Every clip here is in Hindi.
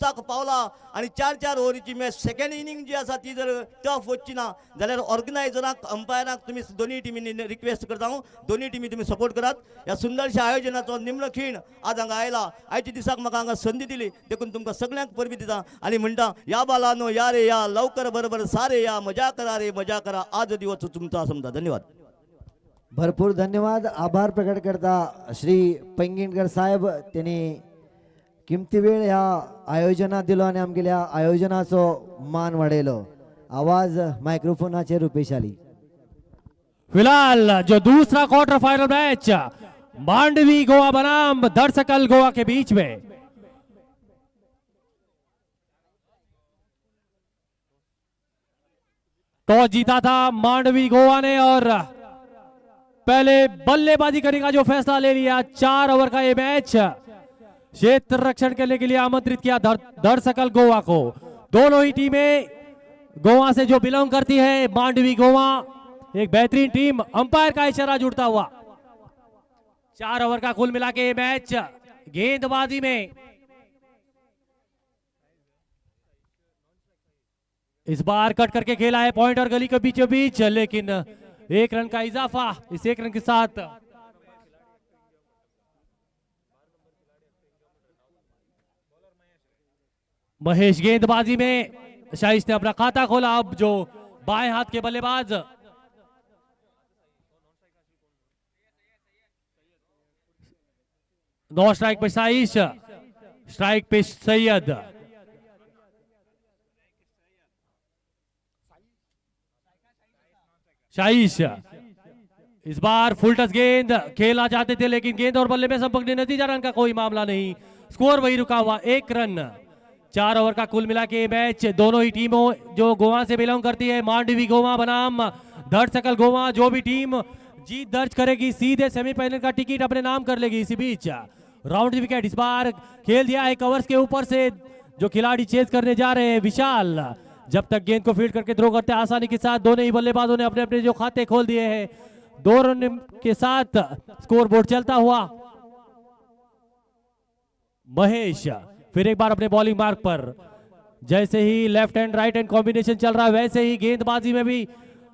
चाक पावला आणि 4-4 ओव्हरीची मॅच सेकंड इनिंग जी आसा ती जर टफ वचची ना जाल्यार ऑर्गनायझराक अंपायराक तुम्ही दोन्ही टिमींनी रिक्वेस्ट करता दोन्ही टिमी तुम्ही सपोर्ट करात. या सुंदरशा आयोजनाचो निमण खीण आज हांगा आयला. आयच्या दिसाक म्हाका हांगा संदी दिली देखून तुमकां सगळ्यांक परबी दिता आणि म्हणटा या बालानो या रे या लवकर बरोबर सारे या मजा करा रे मजा करा आज दिवस तुमचा समजा. धन्यवाद. भरपूर धन्यवाद. आभार प्रकट करता श्री पैंगीणकर साहेब त्यांनी किमती वेळ ह्या आयोजनात दिलो आणि आमगेल्या आयोजनाचो मान वाडयलो. आवाज मायक्रोफोनाचे रुपेश आली. फिलहाल जो दूसरा quarter final match Mandvi Goa बनाम धरसकल गोवा के बीच में टॉस जीता था मांडवी गोवा ने और पहले बल्लेबाजी करने का जो फैसला ले लिया. 4 ओवर का ये मैच क्षेत्र रक्षण करने के लिए आमंत्रित किया धरसकल गोवा को. दोनों ही टीमें गोवा से जो बिलोंग करती है. मांडवी गोवा एक बेहतरीन टीम. अंपायर का इशारा जुड़ता हुआ 4 ओवर का कुल मिला के ये मैच गेंदबाजी में इस बार कट करके खेला है पॉइंट और गली के बीचों बीच, लेकिन 1 रन का इजाफा. इस 1 रन के साथ महेश गेंदबाजी में शाइश ने अपना खाता खोला. अब जो बाएं हाथ के बल्लेबाज नो स्ट्राइक पे साइश, स्ट्राइक पे सैयद. शाइश इस बार फुल टच गेंद खेलना चाहते थे लेकिन गेंद और बल्ले में संपर्क नतीजा रन का कोई मामला नहीं. स्कोर वही रुका हुआ 1 रन. 4 ओवर का कुल मिला के मैच दोनों ही टीमों जो गोवा से बिलोंग करती है. मांडवी गोवा बनाम धरसकल गोवा. जो भी टीम जीत दर्ज करेगी सीधे सेमीफाइनल का टिकट अपने नाम कर लेगी. इसी बीच राउंड विकेट इस बार खेल दिया है कवर्स के ऊपर से. जो खिलाड़ी चेज करने जा रहे हैं विशाल जब तक गेंद को फील्ड करके थ्रो करते हैं आसानी के साथ. दोनों ही बल्लेबाजों ने अपने अपने जो खाते खोल दिए हैं. 2 रन के साथ स्कोर बोर्ड चलता हुआ. महेश फिर एक बार अपने बॉलिंग मार्क पर. जैसे ही left hand right hand combination चल रहा है वैसे ही गेंदबाजी में भी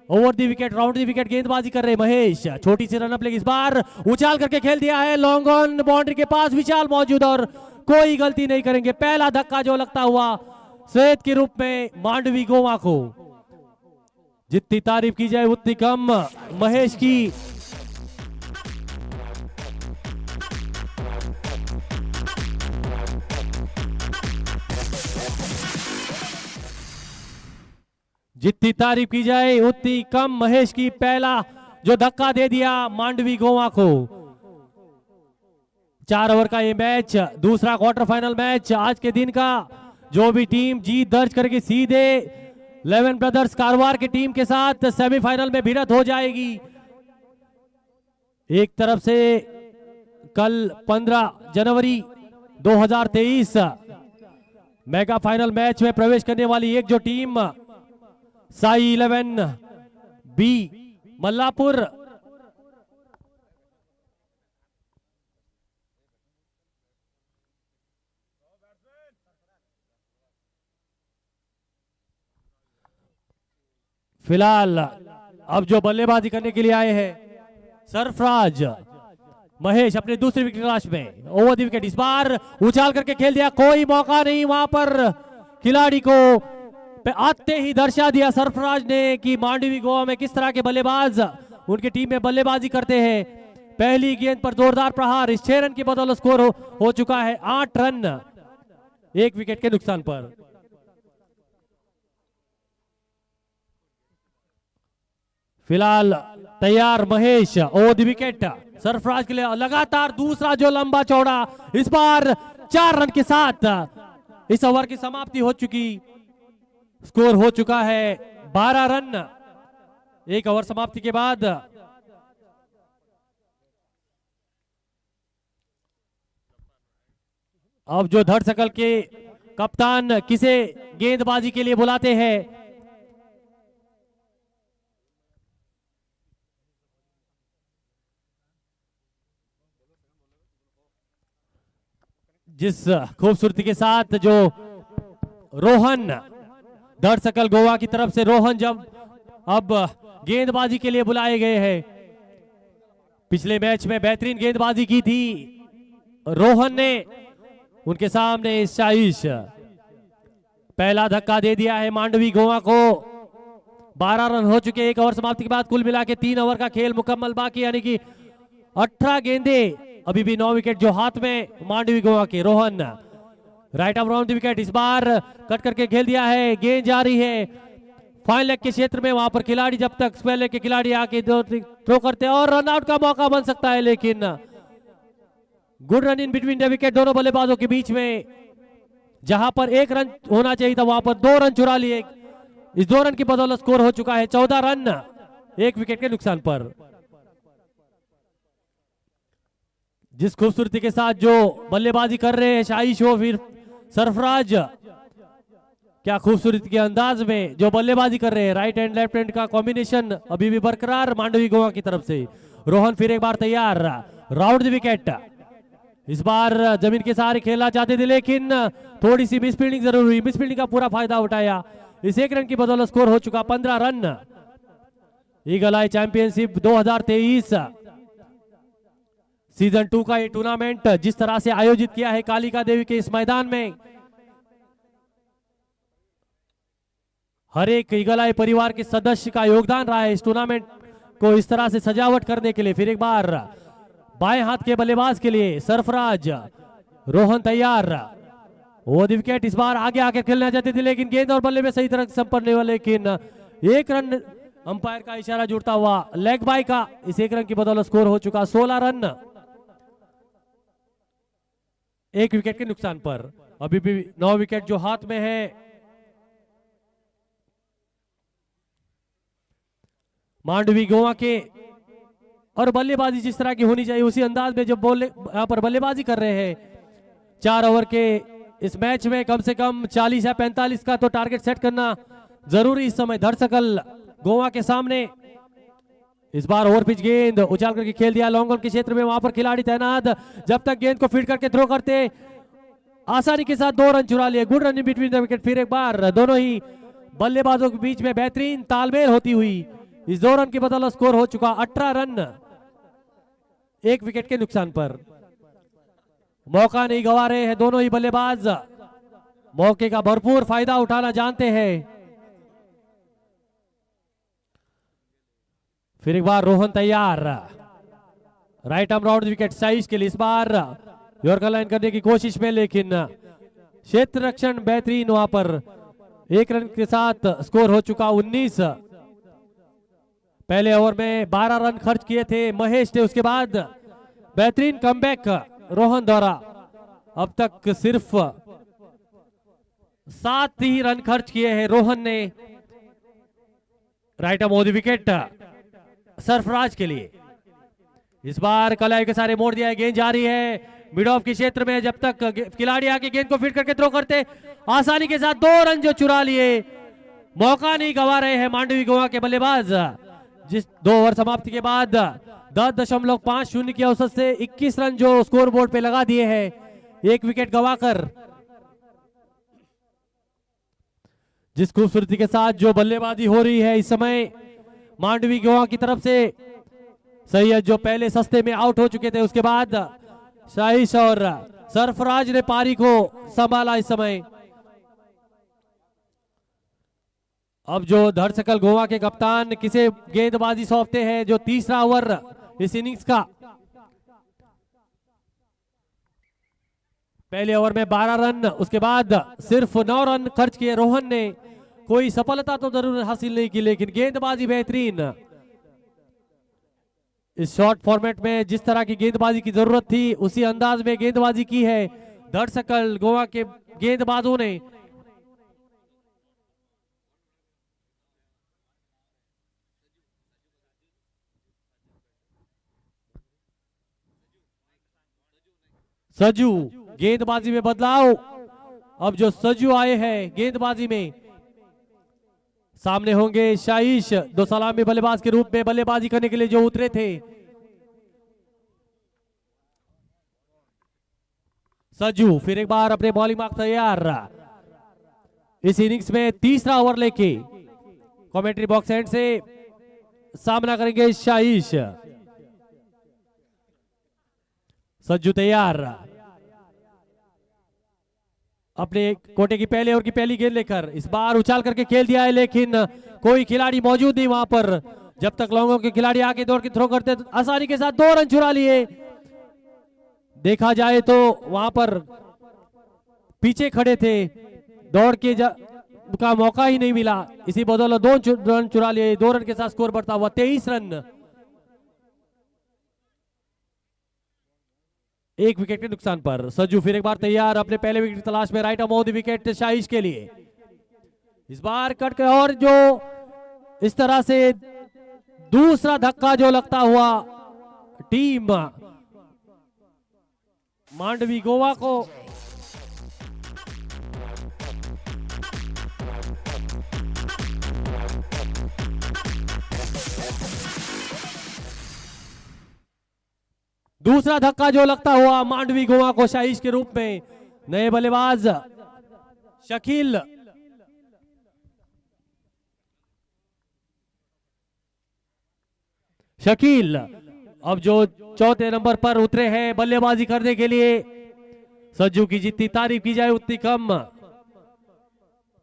over the wicket round the wicket गेंदबाजी कर रहे महेश. छोटी सी रनअप लेगी इस बार उछाल करके खेल दिया है. लॉन्ग ऑन बाउंड्री के पास विशाल मौजूद और कोई गलती नहीं करेंगे. पहला धक्का जो लगता हुआ श्वेत के रूप में मांडवी गोवा को. जितनी तारीफ की जाए उतनी कम महेश की. जितनी तारीफ की जाए उतनी कम महेश की. पहला जो धक्का दे दिया मांडवी गोवा को. 4 ओवर का ये मैच दूसरा क्वार्टर फाइनल मैच आज के दिन का. जो भी टीम जीत दर्ज करके सीधे 11 ब्रदर्स कारवार की टीम के साथ सेमीफाइनल में भिड़त हो जाएगी. एक तरफ से कल 15 जनवरी 2023 मेगा फाइनल मैच में प्रवेश करने वाली एक जो टीम साई 11 बी मल्लापुर फिलहाल अब जो बल्लेबाजी करने के लिए आए हैं सरफराज महेश अपने दूसरी विकेट तलाश में. ओवर द विकेट इस बार उछाल करके खेल दिया. कोई मौका नहीं वहां पर खिलाड़ी को आते ही दर्शा दिया सरफराज ने कि मांडवी गोवा में किस तरह के बल्लेबाज उनकी टीम में बल्लेबाजी करते हैं. पहली गेंद पर जोरदार प्रहार. इस 6 रन की बदौलत स्कोर हो चुका है 8 रन 1 विकेट के नुकसान पर. फिलहाल तैयार Mahesh. Over the wicket Sarfaraz के लिए लगातार दूसरा जो लंबा चौड़ा. इस बार 4 रन के साथ इस ओवर की समाप्ति हो चुकी. स्कोर हो चुका है 12 रन 1 ओवर समाप्ति के बाद. अब जो धरसकल के कप्तान किसे गेंदबाजी के लिए बुलाते हैं. जिस खूबसूरती के साथ जो रोहन धड़सकल गोवा की तरफ से रोहन जब अब गेंदबाजी के लिए बुलाए गए हैं। पिछले मैच में बेहतरीन गेंदबाजी की थी रोहन ने, उनके सामने शाइश। पहला धक्का दे दिया है मांडवी गोवा को। 12 रन हो चुके, 1 ओवर समाप्ति के बाद कुल मिला के 3 ओवर का खेल मुकम्मल बाकी, यानी कि 18 गेंदे, अभी भी 9 विकेट जो हाथ में मांडवी गोवा के। Rohan right of round wicket, इस बार कट करके खेल दिया है, गेंद जा रही है फाइन लेग के क्षेत्र में। वहां पर खिलाड़ी जब तक स्क्वायर लेग के खिलाड़ी आके थ्रो करते हैं और रन आउट का मौका बन सकता है, लेकिन good run in between the wicket दोनों बल्लेबाजों के बीच में। जहां पर 1 रन होना चाहिए था वहां पर 2 रन चुरा लिए। इस 2 रन की बदौलत स्कोर हो चुका है 14 रन 1 विकेट के नुकसान पर। जिस खूबसूरती के साथ जो बल्लेबाजी कर रहे हैं शाइश हो फिर सरफराज, क्या खूबसूरती के अंदाज में जो बल्लेबाजी कर रहे हैं, राइट हैंड लेफ्ट हैंड का कॉम्बिनेशन अभी भी बरकरार मांडवी गोवा की तरफ से। रोहन फिर एक बार तैयार, राउंड द विकेट। इस बार जमीन के सहारे खेलना चाहते थे लेकिन थोड़ी सी मिस फील्डिंग जरूर हुई, मिस फील्डिंग का पूरा फायदा उठाया। इस 1 रन की बदौलत स्कोर हो चुका 15 रन। ईगल आई चैंपियनशिप 2023 सीजन 2 का ये टूर्नामेंट जिस तरह से आयोजित किया है कालिका देवी के इस मैदान में, हर एक ईगल आई परिवार के सदस्य का योगदान रहा है इस टूर्नामेंट को इस तरह से सजावट करने के लिए। फिर एक बार बाएं हाथ के बल्लेबाज के लिए सरफराज, रोहन तैयार, वो विकेट। इस बार आगे आके खेलना चाहते थे लेकिन गेंद और बल्ले में सही तरह संपन्न हुआ, लेकिन 1 रन अंपायर का इशारा जुड़ता हुआ लेग बाय का। इस 1 रन की बदौलत स्कोर हो चुका 16 रन 1 विकेट के नुकसान पर। अभी भी 9 विकेट जो हाथ में है। मांडवी गोवा के और बल्लेबाजी जिस तरह की होनी चाहिए उसी अंदाज में जब यहाँ पर बल्लेबाजी कर रहे हैं। 4 ओवर के इस मैच में कम से कम 40 या 45 का तो टारगेट सेट करना जरूरी इस समय धड़सकल गोवा के सामने। इस बार ओवर पिच गेंद उछाल करके खेल दिया लॉन्ग ऑन के क्षेत्र में, वहां पर खिलाड़ी तैनात, जब तक गेंद को फीड करके थ्रो करते आसानी के साथ 2 रन चुरा लिए। Good run in between the wicket. फिर एक बार दोनों ही बल्लेबाजों के बीच में बेहतरीन तालमेल होती हुई इस 2 रन की बदौलत स्कोर हो चुका 18 रन 1 विकेट के नुकसान पर। मौका नहीं गंवा रहे हैं दोनों ही बल्लेबाज, मौके का भरपूर फायदा उठाना जानते हैं। फिर एक बार रोहन तैयार, right arm round wicket size के लिए। इस बार यॉर्कर लाइन करने की कोशिश में, लेकिन क्षेत्र रक्षण बेहतरीन, वहां पर 1 रन के साथ स्कोर हो चुका 19। पहले ओवर में 12 रन खर्च किए थे महेश ने, उसके बाद बेहतरीन कमबैक रोहन द्वारा। अब तक सिर्फ 7 ही रन खर्च किए हैं रोहन ने। Right arm on the wicket Sarfaraz के लिए। इस बार कलाई के सारे मोड़ दिया है, गेंद जारी है मिड ऑफ के क्षेत्र में, जब तक खिलाड़ी आके गेंद को फीड करके थ्रो करते आसानी के साथ 2 रन जो चुरा लिए। मौका नहीं गंवा रहे हैं मांडवी गोवा के बल्लेबाज। जिस 2 ओवर समाप्ति के बाद 10.50 की औसत से 21 रन जो स्कोर बोर्ड पे लगा दिए हैं 1 विकेट गंवाकर। जिस खूबसूरती के साथ जो बल्लेबाजी हो रही है इस समय मांडवी गोवा की तरफ से, सैयद जो पहले सस्ते में आउट हो चुके थे, उसके बाद शाइश और सरफराज ने पारी को संभाला इस समय। अब जो धड़सकल गोवा के कप्तान किसे गेंदबाजी सौंपते हैं, जो तीसरा ओवर इस इनिंग्स का। पहले ओवर में 12 रन, उसके बाद सिर्फ 9 रन खर्च किए रोहन ने। कोई सफलता तो जरूर हासिल नहीं की, लेकिन गेंदबाजी बेहतरीन। इस शॉर्ट फॉर्मेट में जिस तरह की गेंदबाजी की जरूरत थी उसी अंदाज में गेंदबाजी की है धड़सकल गोवा के गेंदबाजों ने। सजू गेंदबाजी में बदलाव। अब जो सजू आए हैं गेंदबाजी में, सामने होंगे शाइश, 2 सलामी बल्लेबाज के रूप में बल्लेबाजी करने के लिए जो उतरे थे। सजू फिर एक बार अपने बॉलिंग मार्क तैयार, इस इनिंग्स में तीसरा ओवर लेके कमेंट्री बॉक्स एंड से सामना करेंगे शाहीश। सज्जू तैयार अपने कोटे की पहले ओवर की पहली गेंद लेकर, इस बार उछाल करके खेल दिया है लेकिन कोई खिलाड़ी मौजूद नहीं वहां पर। जब तक लॉन्गों के खिलाड़ी आगे दौड़ के थ्रो करते तो आसानी के साथ 2 रन चुरा लिए। देखा जाए तो वहां पर पीछे खड़े थे, दौड़ के का मौका ही नहीं मिला, इसी बदौलत 2 रन चुरा लिए। 2 रन के साथ स्कोर बढ़ता हुआ 23 रन। 1 विकेट के नुकसान पर सज्जू फिर एक बार तैयार अपने पहले विकेट की तलाश में। Right of the wicket Shahish के लिए, इस बार कट कर और जो इस तरह से दूसरा धक्का जो लगता हुआ टीम मांडवी गोवा को दूसरा धक्का जो लगता हुआ मांडवी गोवा को शाहीश के रूप में। नए बल्लेबाज शकील अब जो चौथे नंबर पर उतरे हैं बल्लेबाजी करने के लिए। सज्जू की जितनी तारीफ की जाए उतनी कम।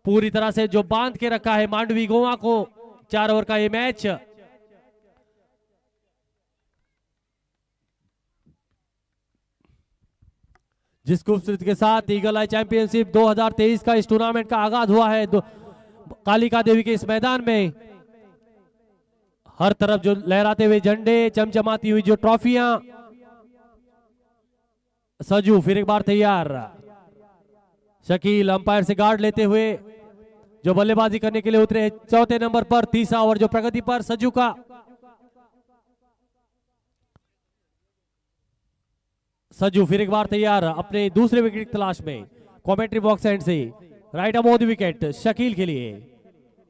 पूरी तरह से जो बांध के रखा है मांडवी गोवा को 4 ओवर का ये मैच। जिस खूबसूरती के साथ ईगल आई चैंपियनशिप 2023 का इस टूर्नामेंट का आगाज हुआ है कालिका देवी के इस मैदान में, हर तरफ जो लहराते हुए झंडे, चमचमाती हुई जो ट्रॉफियां। सजू फिर एक बार तैयार। शकील अंपायर से गार्ड लेते हुए जो बल्लेबाजी करने के लिए उतरे चौथे नंबर पर। तीसरा ओवर जो प्रगति पर सजू का। सजू फिर एक बार तैयार अपने दूसरे विकेट की तलाश में। कमेंट्री बॉक्स एंड से right above the wicket Shakeel के लिए,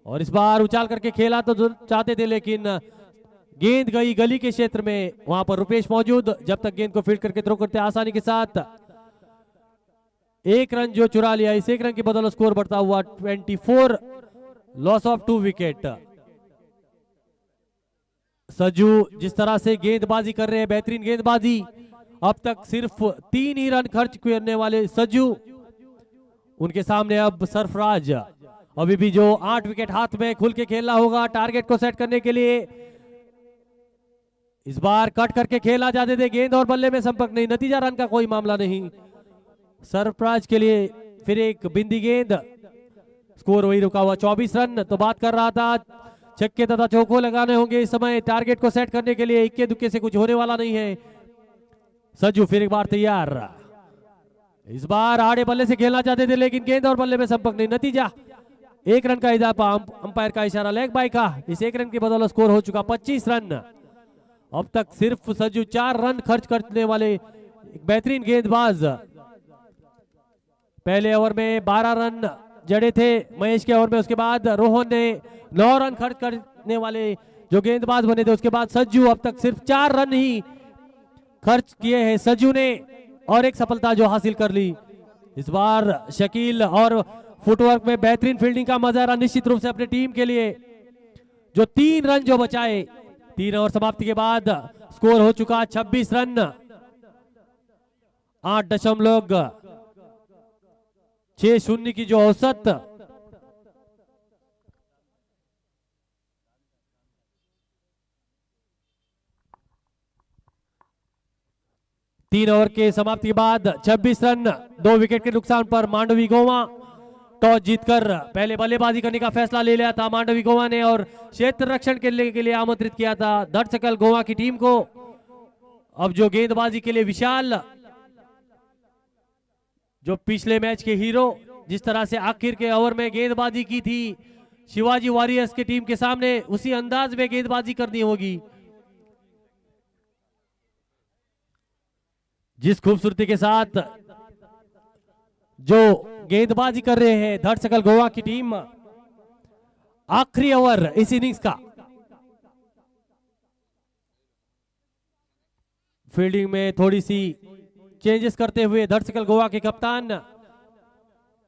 और इस बार उछाल करके खेला तो चाहते थे लेकिन गेंद गई गली के क्षेत्र में। वहां पर रुपेश मौजूद, जब तक गेंद को फील्ड करके थ्रो करते आसानी के साथ 1 रन जो चुरा लिया। इस 1 रन की बदौलत स्कोर बढ़ता हुआ 24, लॉस ऑफ 2 विकेट। सजू जिस तरह से गेंदबाजी कर रहे हैं, बेहतरीन गेंदबाजी। अब तक सिर्फ 3 ही रन खर्च करने वाले सजू, उनके सामने अब सरफराज। अभी भी जो 8 विकेट हाथ में, खुल के खेलना होगा टारगेट को सेट करने के लिए। इस बार कट करके खेला जाते थे, गेंद और बल्ले में संपर्क नहीं, नतीजा रन का कोई मामला नहीं। सरफराज के लिए फिर एक बिंदी गेंद, स्कोर वही रुका हुआ 24 रन। तो बात कर रहा था छक्के तथा चौको लगाने होंगे इस समय टारगेट को सेट करने के लिए। इक्के दुक्के से कुछ होने वाला नहीं है। सज्जू फिर एक बार तैयार। इस बार आड़े बल्ले से खेलना चाहते थे लेकिन गेंद और बल्ले में संपर्क नहीं, नतीजा 1 रन का इजाफा। अंपायर का इशारा लेग बाय का। इस 1 रन की बदौलत स्कोर हो चुका 25 रन। अब तक सिर्फ सज्जू 4 रन खर्च करने वाले एक बेहतरीन गेंदबाज। पहले ओवर में 12 रन जड़े थे महेश के ओवर में, उसके बाद रोहन ने 9 रन खर्च करने वाले जो गेंदबाज बने थे। उसके बाद सज्जू अब तक सिर्फ 4 रन ही खर्च किए हैं सज्जू ने, और एक सफलता जो हासिल कर ली। इस बार शकील और फुटवर्क में बेहतरीन फील्डिंग का मजारा निश्चित रूप से अपने टीम के लिए। जो 3 रन जो बचाए 3 ओवर समाप्ति के बाद, स्कोर हो चुका 26 रन। 8.60 की जो औसत। तीन ओवर के समाप्ति के बाद 26 रन 2 विकेट के नुकसान पर मांडवी गोवा टॉस जीतकर पहले बल्लेबाजी करने का फैसला ले लिया था मांडवी गोवा ने, और क्षेत्र रक्षण के लिए आमंत्रित किया था धड़सकल गोवा की टीम को। अब जो गेंदबाजी के लिए विशाल, जो पिछले मैच के हीरो, जिस तरह से आखिर के ओवर में गेंदबाजी की थी शिवाजी वॉरियर्स की टीम के सामने, उसी अंदाज में गेंदबाजी करनी होगी। जिस खूबसूरती के साथ जो गेंदबाजी कर रहे हैं धड़सकल गोवा की टीम। आखिरी ओवर इस इनिंग्स का। फील्डिंग में थोड़ी सी चेंजेस करते हुए धड़सकल गोवा के कप्तान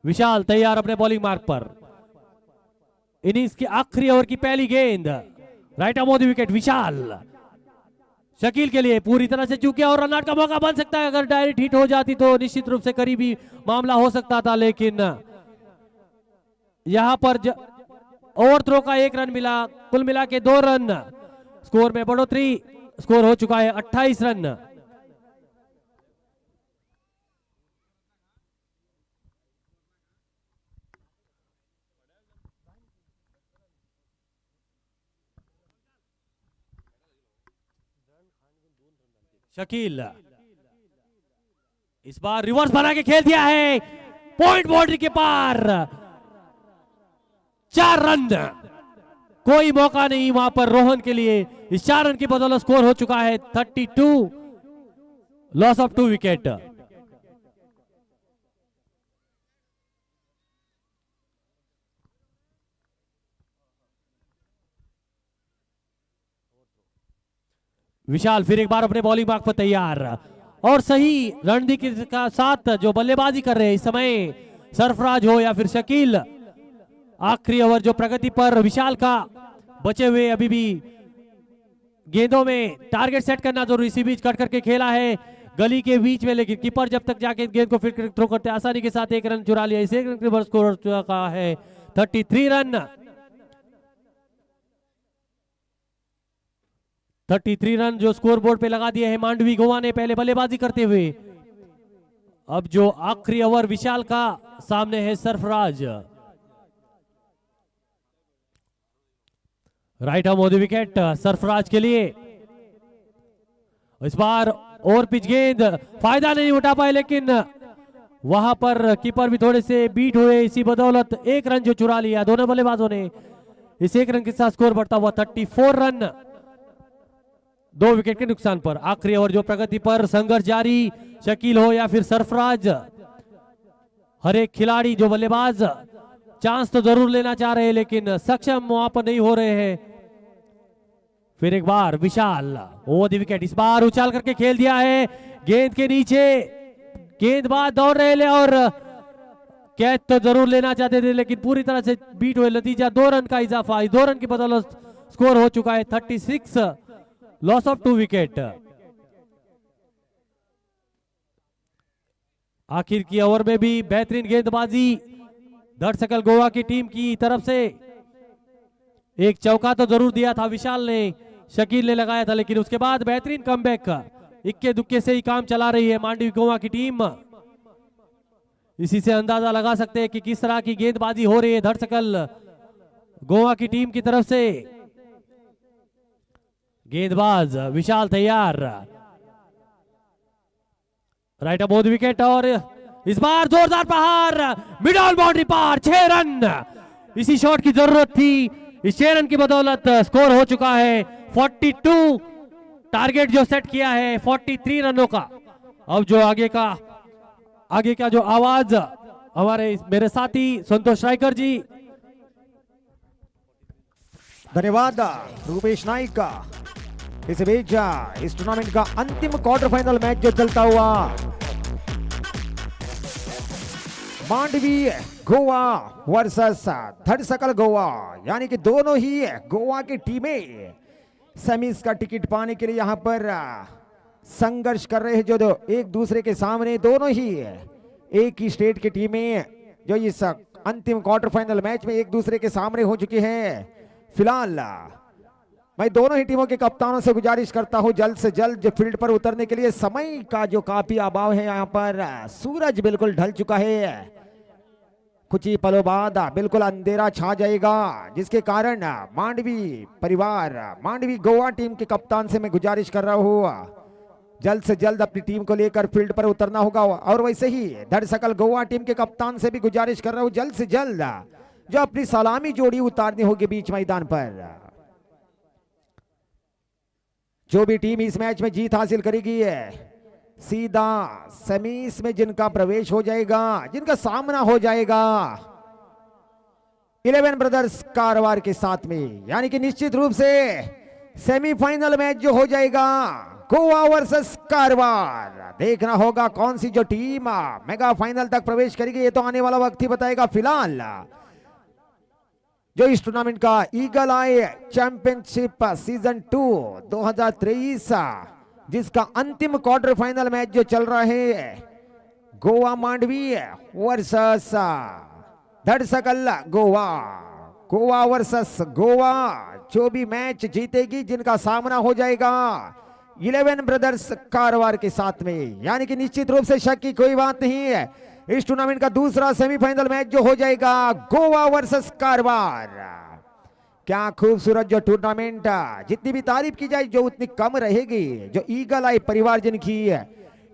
विशाल तैयार अपने बॉलिंग मार्क पर। इनिंग्स की आखिरी ओवर की पहली गेंद, right arm on the wicket. Vishal Shakeel के लिए पूरी तरह से चूक गया और रन आउट का मौका बन सकता है। अगर डायरेक्ट हिट हो जाती तो निश्चित रूप से करीबी मामला हो सकता था, लेकिन यहां पर ओवर थ्रो का 1 रन मिला, कुल मिला के 2 रन। स्कोर में बढ़ोतरी, स्कोर हो चुका है 28 रन। शकील इस बार रिवर्स बना के खेल दिया है, पॉइंट बाउंड्री के पार। 4 रन, कोई मौका नहीं वहां पर रोहन के लिए। इस 4 रन की बदौलत स्कोर हो चुका है 32, लॉस ऑफ 2 विकेट। विशाल फिर एक बार अपने बॉलिंग मार्क पर तैयार और सही रणनीति के साथ जो बल्लेबाजी कर रहे हैं इस समय, सरफराज हो या फिर शकील। आखिरी ओवर जो प्रगति पर विशाल का बचे हुए अभी भी गेंदों में टारगेट सेट करना जरूरी। इसी बीच कट करके खेला है गली के बीच में, लेकिन कीपर जब तक जाके गेंद को फिर थ्रो करते आसानी के साथ 1 रन चुरा लिया। इस 1 रन के स्कोर हो चुका है 33 रन। 33 रन जो स्कोर बोर्ड पे लगा दिए हैं मांडवी गोवा ने पहले बल्लेबाजी करते हुए। अब जो आखिरी ओवर विशाल का सामने है Sarfaraz. Right arm on the wicket Sarfaraz के लिए। इस बार ओवर पिच गेंद फायदा नहीं उठा पाए, लेकिन वहां पर कीपर भी थोड़े से बीट हुए। इसी बदौलत 1 रन जो चुरा लिया दोनों बल्लेबाजों ने। इस 1 रन के साथ स्कोर बढ़ता हुआ 34 रन, 2 विकेट के नुकसान पर। आखिरी ओवर जो प्रगति पर, संघर्ष जारी। शकील हो या फिर सरफराज, हर एक खिलाड़ी जो बल्लेबाज चांस तो जरूर लेना चाह रहे हैं, लेकिन सक्षम वहां पर नहीं हो रहे हैं। फिर एक बार विशाल ओवर द विकेट, इस बार उछाल करके खेल दिया है गेंद के नीचे। गेंदबाज दौड़ रहे ले और कैच तो जरूर लेना चाहते थे, लेकिन पूरी तरह से बीट हुए। नतीजा 2 रन का इजाफा। 2 रन की बदौलत स्कोर हो चुका है 36, लॉस ऑफ 2 विकेट। आखिर की ओवर में भी बेहतरीन गेंदबाजी धड़सकल गोवा की टीम की तरफ से। एक चौका तो जरूर दिया था विशाल ने, शकील ने लगाया था, लेकिन उसके बाद बेहतरीन कमबैक। इक्के दुक्के से ही काम चला रही है मांडवी गोवा की टीम। इसी से अंदाजा लगा सकते हैं कि किस तरह की गेंदबाजी हो रही है धड़सकल गोवा की टीम की तरफ से। गेंदबाज विशाल तैयार, राइट ऑन द विकेट और इस बार जोरदार प्रहार, मिडल बाउंड्री पार। 6 रन, इसी शॉट की जरूरत थी। इस 6 रन की बदौलत स्कोर हो चुका है 42। टारगेट जो सेट किया है 43 रनों का। अब जो आगे का जो आवाज हमारे मेरे साथी संतोष रायकर जी। धन्यवाद रूपेश नाइक का। इस बीच इस टूर्नामेंट का अंतिम क्वार्टर फाइनल मैच जो चलता हुआ मांडवी गोवा वर्सेस धड़सकल गोवा, यानी कि दोनों ही गोवा की टीमें सेमीज का टिकट पाने के लिए यहां पर संघर्ष कर रहे हैं। जो एक दूसरे के सामने दोनों ही एक ही स्टेट की टीमें जो इस अंतिम क्वार्टर फाइनल मैच में एक दूसरे के सामने हो चुकी हैं। फिलहाल मैं दोनों ही टीमों के कप्तानों से गुजारिश करता हूं जल्द से जल्द जो फील्ड पर उतरने के लिए। समय का जो काफी अभाव है यहाँ पर, सूरज बिल्कुल ढल चुका है। कुछ ही पलों बाद बिल्कुल अंधेरा छा जाएगा, जिसके कारण मांडवी परिवार, मांडवी गोवा टीम के कप्तान से मैं गुजारिश कर रहा हूँ जल्द से जल्द अपनी टीम को लेकर फील्ड पर उतरना होगा। और वैसे ही धड़सकल गोवा टीम के कप्तान से भी गुजारिश कर रहा हूँ जल्द से जल्द जो अपनी सलामी जोड़ी उतारनी होगी बीच मैदान पर। जो भी टीम इस मैच में जीत हासिल करेगी सीधा सेमीज में जिनका प्रवेश हो जाएगा, जिनका सामना हो जाएगा 11 ब्रदर्स कारवार के साथ में, यानी कि निश्चित रूप से सेमीफाइनल मैच जो हो जाएगा गोवा वर्सेस कारवार। देखना होगा कौन सी जो टीम मेगा फाइनल तक प्रवेश करेगी, ये तो आने वाला वक्त ही बताएगा। फिलहाल जो इस टूर्नामेंट का ईगल आई चैंपियनशिप सीजन 2 2023 जिसका अंतिम क्वार्टर फाइनल मैच जो चल रहा है, गोवा मांडवी वर्सेस धड़सकल गोवा। गोवा वर्सेस गोवा, जो भी मैच जीतेगी, जिनका सामना हो जाएगा 11 ब्रदर्स कारवार के साथ में, यानी कि निश्चित रूप से शक की कोई बात नहीं है, इस टूर्नामेंट का दूसरा सेमीफाइनल मैच जो हो जाएगा गोवा वर्सेस कारवार। क्या खूबसूरत जो टूर्नामेंट, जितनी भी तारीफ की जाए जो उतनी कम रहेगी। जो ईगल आई परिवार जिनकी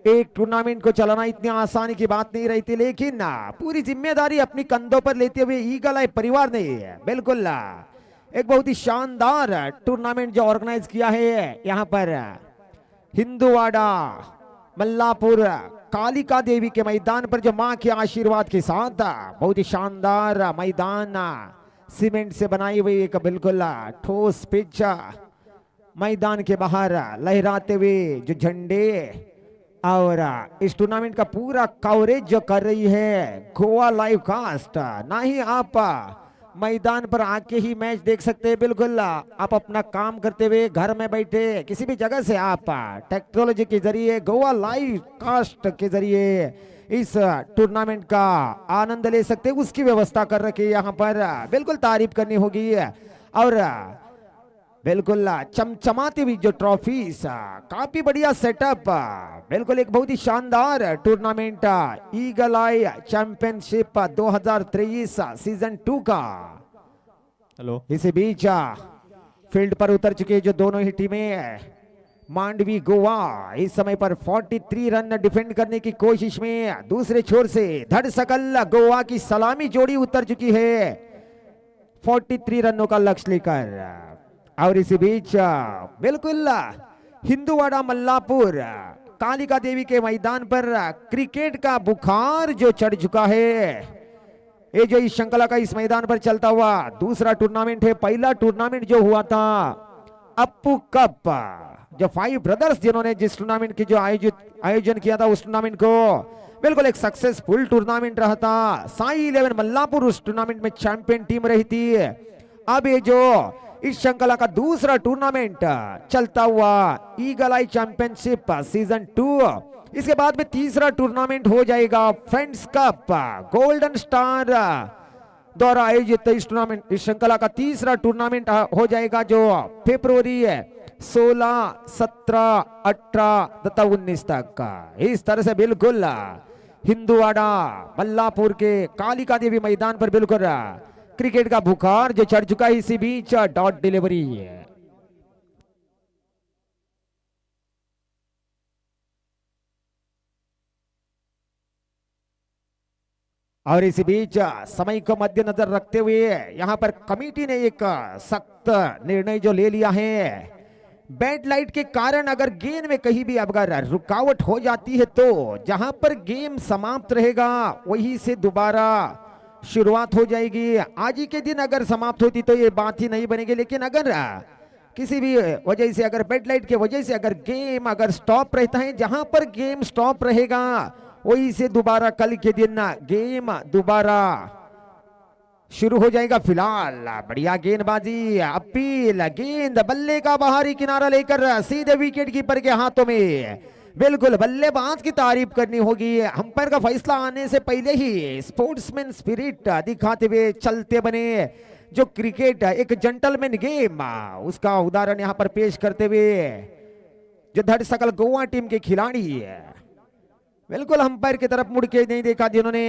एक टूर्नामेंट को चलाना इतनी आसानी की बात नहीं रहती, लेकिन पूरी जिम्मेदारी अपनी कंधों पर लेते हुए ईगल आई परिवार ने बिल्कुल एक बहुत ही शानदार टूर्नामेंट जो ऑर्गेनाइज किया है। यहाँ पर हिंदुवाड़ा मल्लापुर कालिका देवी के मैदान पर, जो मां के आशीर्वाद के साथ बहुत ही शानदार मैदान, सीमेंट से बनाई हुई एक बिल्कुल ठोस पिच, मैदान के बाहर लहराते हुए जो झंडे, और इस टूर्नामेंट का पूरा कवरेज जो कर रही है गोवा लाइव कास्ट। ना ही आप मैदान पर आके ही मैच देख सकते हैं, बिल्कुल आप अपना काम करते हुए घर में बैठे किसी भी जगह से आप टेक्नोलॉजी के जरिए गोवा लाइव कास्ट के जरिए इस टूर्नामेंट का आनंद ले सकते हैं। उसकी व्यवस्था कर रखी है यहाँ पर, बिल्कुल तारीफ करनी होगी। और बिल्कुल चमचमाती हुई जो ट्रॉफीज, काफी बढ़िया सेटअप, बिल्कुल एक बहुत ही शानदार टूर्नामेंट ईगल आई चैंपियनशिप 2023 सीजन 2 का। हेलो, इसी बीच फील्ड पर उतर चुके जो दोनों ही टीमें, मांडवी गोवा इस समय पर 43 रन डिफेंड करने की कोशिश में, दूसरे छोर से धड़सकल गोवा की सलामी जोड़ी उतर चुकी है 43 रनों का लक्ष्य लेकर। और इसी बीच बिल्कुल हिंदुवाड़ा मल्लापुर कालिका देवी के मैदान पर क्रिकेट का बुखार जो चढ़ चुका है। ये जो इस श्रृंखला का इस मैदान पर चलता हुआ दूसरा टूर्नामेंट है। पहला टूर्नामेंट जो हुआ था अप्पू कप, जो 5 ब्रदर्स जिन्होंने जिस टूर्नामेंट की जो आयोजन किया था, उस टूर्नामेंट को बिल्कुल एक सक्सेसफुल टूर्नामेंट रहा था। साई 11 मल्लापुर उस टूर्नामेंट में चैंपियन टीम रही थी। अब ये जो इस श्रृंखला का दूसरा टूर्नामेंट चलता हुआ ईगल आई चैंपियनशिप सीजन 2, इसके बाद में तीसरा टूर्नामेंट हो जाएगा फ्रेंड्स कप गोल्डन स्टार द्वारा आयोजित। इस टूर्नामेंट इस श्रृंखला का तीसरा टूर्नामेंट हो जाएगा जो फरवरी 16, 17, 18 तथा 19 तक। इस तरह से बिल्कुल हिंदुवाड़ा मल्लापुर के कालिका देवी मैदान पर बिल्कुल क्रिकेट का बुखार जो चढ़ चुका है। इसी बीच डॉट डिलीवरी और इसी बीच समय को मद्देनजर रखते हुए यहां पर कमेटी ने एक सख्त निर्णय जो ले लिया है। बैड लाइट के कारण अगर गेंद में कहीं भी अगर रुकावट हो जाती है तो जहां पर गेम समाप्त रहेगा वहीं से दोबारा शुरुआत हो जाएगी। आज ही के दिन अगर समाप्त होती तो ये बात ही नहीं बनेगी, लेकिन अगर किसी भी वजह से अगर बैड लाइट के वजह से अगर गेम अगर स्टॉप रहता है, जहां पर गेम स्टॉप रहेगा वहीं से दोबारा कल के दिन गेम दोबारा शुरू हो जाएगा। फिलहाल बढ़िया गेंदबाजी, अपील, गेंद बल्ले का बाहरी किनारा लेकर सीधे विकेट कीपर के हाथों में। बिल्कुल बल्लेबाज की तारीफ करनी होगी। अंपायर का फैसला आने से पहले ही स्पोर्ट्समैन स्पिरिट दिखाते हुए चलते बने जो क्रिकेट एक जेंटलमैन गेम, उसका उदाहरण यहां पर पेश करते हुए जो धड़सकल गोवा टीम के खिलाड़ी बिल्कुल अंपायर की तरफ मुड़ के नहीं देखा, जिन्होंने